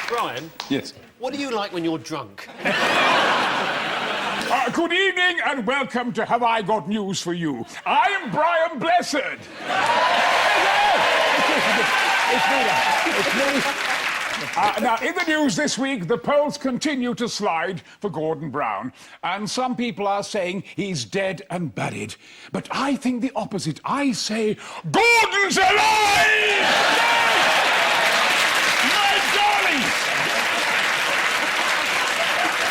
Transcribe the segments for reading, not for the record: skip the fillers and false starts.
Brian? Yes. What do you like when you're drunk? Good evening and welcome to Have I Got News for You. I am Brian Blessed. It's me. Now, in the news this week, the polls continue to slide for Gordon Brown. And some people are saying he's dead and buried. But I think the opposite. I say, Gordon's alive! My darlings!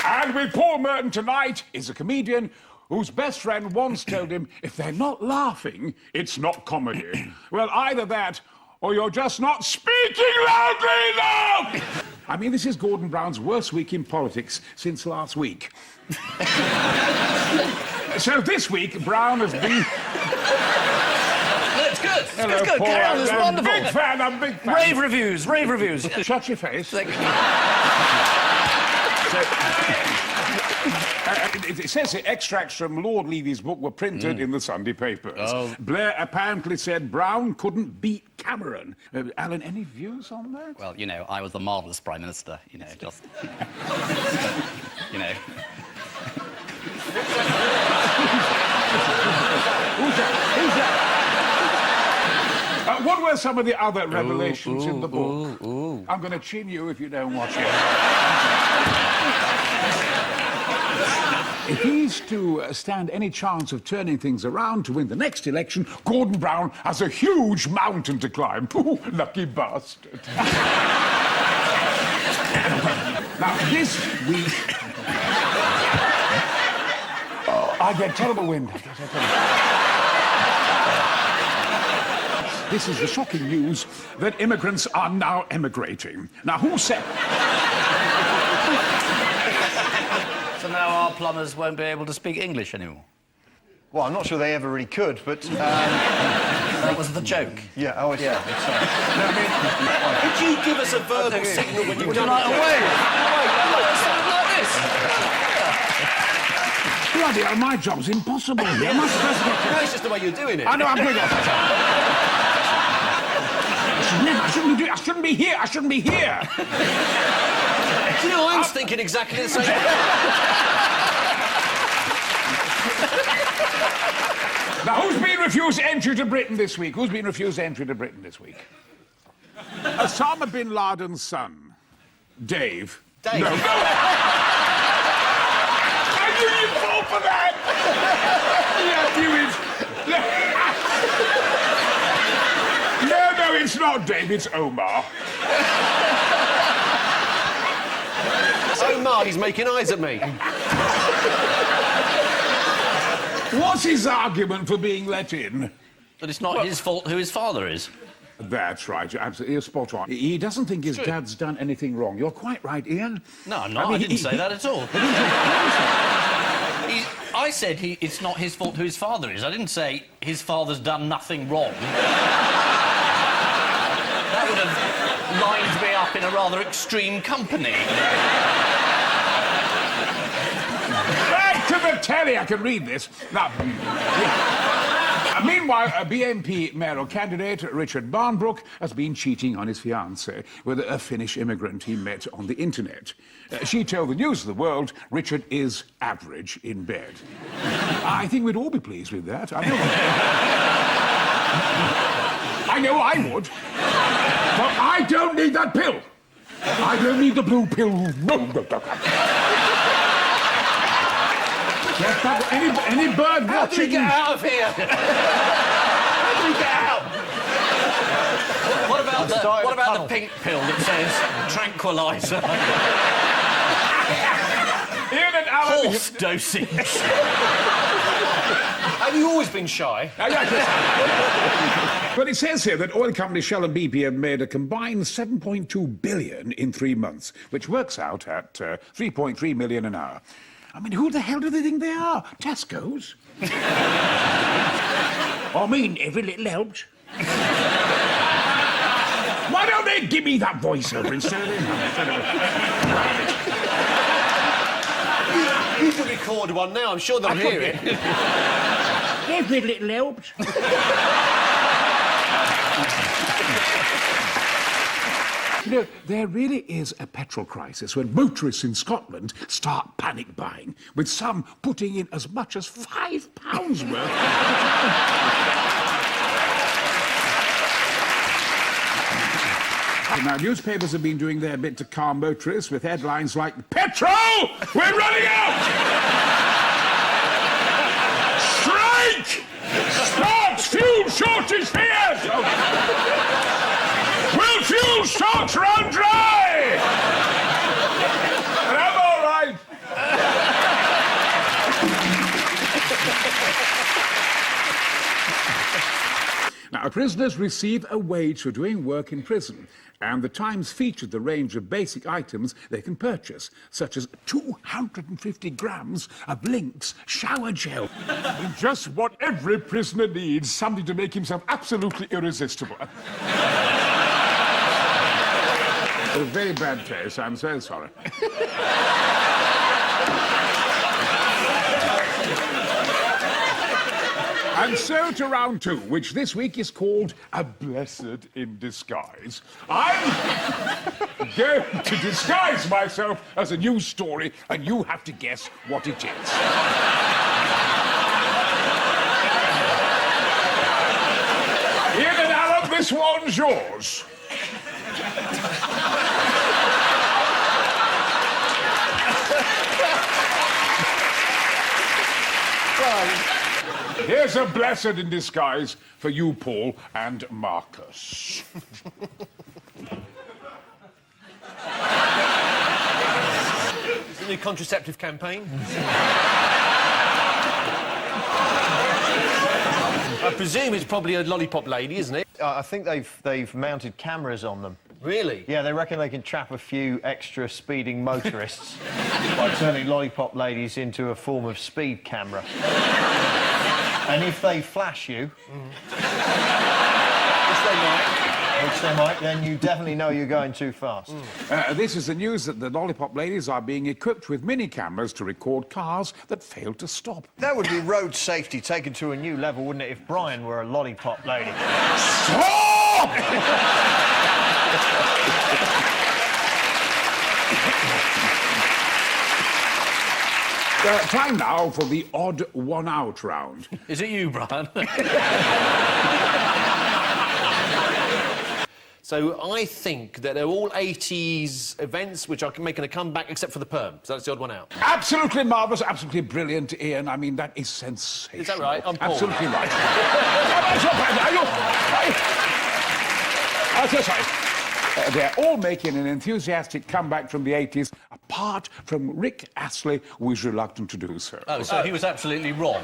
And with Paul Merton tonight is a comedian whose best friend once told him, if they're not laughing, it's not comedy. Well, either that, or you're just not speaking loudly enough! I mean, this is Gordon Brown's worst week in politics since last week. So this week, Brown has been... It's good. Hello, It's good. Paul. Carry on. It's I'm wonderful. a big fan. Rave reviews. Rave reviews. Shut your face. It says here, extracts from Lord Levy's book were printed in the Sunday papers. Oh. Blair apparently said Brown couldn't beat Cameron. Alan, any views on that? Well, you know, I was the marvellous Prime Minister, you know, just... you know... Who's that? What were some of the other revelations in the book? I'm going to chin you if you don't watch it. If he's to stand any chance of turning things around to win the next election, Gordon Brown has a huge mountain to climb. Ooh, lucky bastard. Now, this week... I get terrible wind. This is the shocking news that immigrants are now emigrating. Now, who said... So now our plumbers won't be able to speak English anymore? Well, I'm not sure they ever really could, but... That was the joke. Yeah, oh, it's... Yeah. Could you give us a verbal signal when you've done Like a it? wave. Like this. Bloody hell, my job's impossible. I must first get... No, it's just the way you're doing it. I know, I'm doing it. I shouldn't be here. Do you know, I was thinking exactly the same. Now, who's been refused entry to Britain this week? Osama bin Laden's son, Dave. Dave? No. I knew you'd fall for that! No, it's not Dave, it's Omar. Omar, he's making eyes at me. What's his argument for being let in? But it's not his fault who his father is. That's right, you're absolutely spot on. He doesn't think his dad's done anything wrong. You're quite right, Ian. No, I'm not. I didn't say that at all. I said it's not his fault who his father is. I didn't say his father's done nothing wrong. That would have lined me up in a rather extreme company. Back to the telly, I can read this. Now, meanwhile, a BNP mayoral candidate, Richard Barnbrook, has been cheating on his fiancée with a Finnish immigrant he met on the internet. She told the News of the World Richard is average in bed. I think we'd all be pleased with that. I know I would. But I don't need that pill. I don't need the blue pill. Any bird How do we watching... get out of here? How do we get out? What about the pink pill that says tranquilizer? Ian and Alan... Horse dosage. Have you always been shy? But it says here that oil companies Shell and BP have made a combined $7.2 billion in 3 months, which works out at $3.3 million an hour. I mean, who the hell do they think they are? Tesco's? I mean, every little helps. Why don't they give me that voiceover instead of... You can record one now, I'm sure they'll hear it. Every little helps. You know, there really is a petrol crisis when motorists in Scotland start panic buying, with some putting in as much as £5 worth. Now, newspapers have been doing their bit to calm motorists with headlines like, "Petrol! We're running out! Strike! Starts fuel shortage fears! Will fuel stocks run dry?" And I'm all right. Now, prisoners receive a wage for doing work in prison, and the Times featured the range of basic items they can purchase, such as 250 grams of Lynx shower gel. Just what every prisoner needs, something to make himself absolutely irresistible. A very bad taste, I'm so sorry. And so to round two, which this week is called A Blessed in Disguise. I'm going to disguise myself as a news story, and you have to guess what it is. Ian and Alan, this one's yours. Here's a blessed in disguise for you, Paul, and Marcus. Is it a new contraceptive campaign? I presume it's probably a Lollipop lady, isn't it? I think they've mounted cameras on them. Really? Yeah, they reckon they can trap a few extra speeding motorists by turning Lollipop ladies into a form of speed camera. And if they flash you, which they might, then you definitely know you're going too fast. This is the news that the Lollipop ladies are being equipped with mini cameras to record cars that fail to stop. That would be road safety taken to a new level, wouldn't it, if Brian were a Lollipop lady? Stop! Time now for the odd one out round. Is it you, Brian? So I think that they're all 80s events which are making a comeback except for the perm. So that's the odd one out. Absolutely marvellous, absolutely brilliant, Ian. I mean, that is sensational. Is that right? I'm Paul. Absolutely right. Sorry. They're all making an enthusiastic comeback from the 80s, apart from Rick Astley, who is reluctant to do so. Oh, so he was absolutely wrong.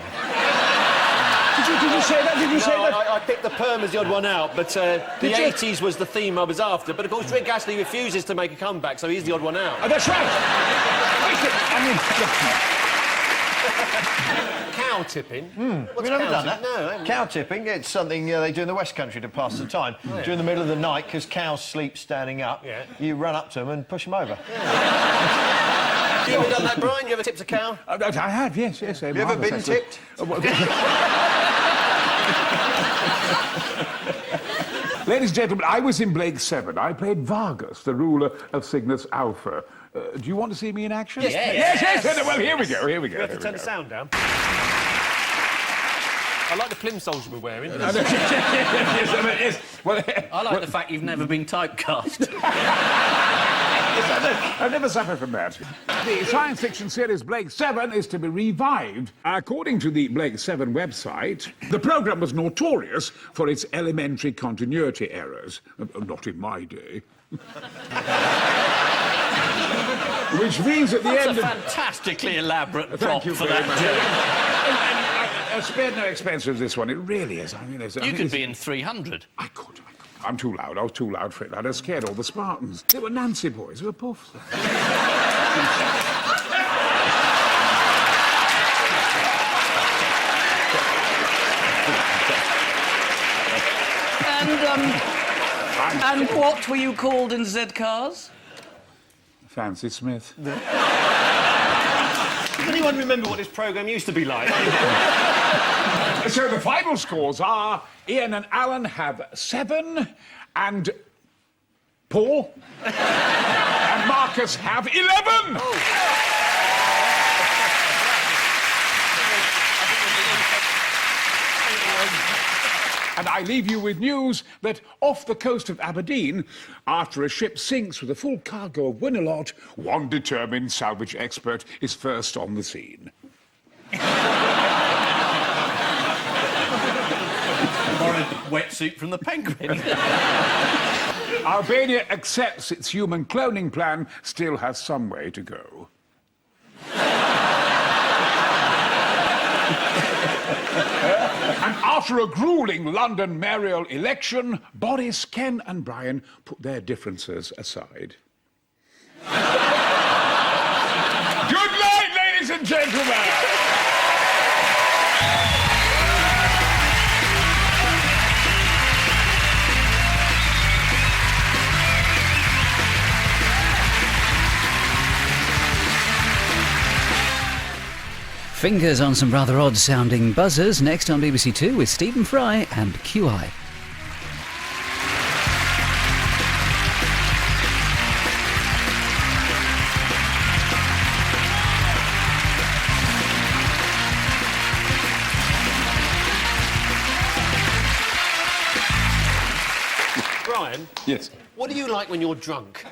Did you say that? Did you say that? I picked the perm as the odd one out, but the 80s was the theme I was after. But of course, Rick Astley refuses to make a comeback, so he's the odd one out. Oh, that's right. Cow tipping? Have you never done that? No, I haven't. Cow tipping, it's something they do in the West Country to pass the time. During the middle of the night, because cows sleep standing up, you run up to them and push them over. You ever done that, Brian? You ever tipped a cow? I have, yes. Have you ever been tipped? Ladies and gentlemen, I was in Blake 7. I played Vargas, the ruler of Cygnus Alpha. Do you want to see me in action? Yes. Well, here we go. You have to turn the sound down. I like the plimsolls we're wearing. Yes. Well, I like the fact you've never been typecast. I've never suffered from that. The science fiction series Blake 7 is to be revived. According to the Blake 7 website, the programme was notorious for its elementary continuity errors. Not in my day. Which means at the end That's a fantastically elaborate prop Thank you for very that much. joke. I spared no expense with this one. It really is. I mean, You could be in 300. I could. I'm too loud. I was too loud for it. I'd have scared all the Spartans. They were Nancy boys. They were puffs. And what were you called in Z Cars? Fancy Smith. Does anyone remember what this programme used to be like? So the final scores are Ian and Alan have 7 and Paul and Marcus have 11. And I leave you with news that off the coast of Aberdeen, after a ship sinks with a full cargo of Winalot, one determined salvage expert is first on the scene. Borrowed the wetsuit from the Penguin. Albania accepts its human cloning plan, still has some way to go. And after a grueling London mayoral election, Boris, Ken and Brian put their differences aside. Good night, ladies and gentlemen! Fingers on some rather odd-sounding buzzers next on BBC Two with Stephen Fry and QI. Brian, Yes. what do you like when you're drunk?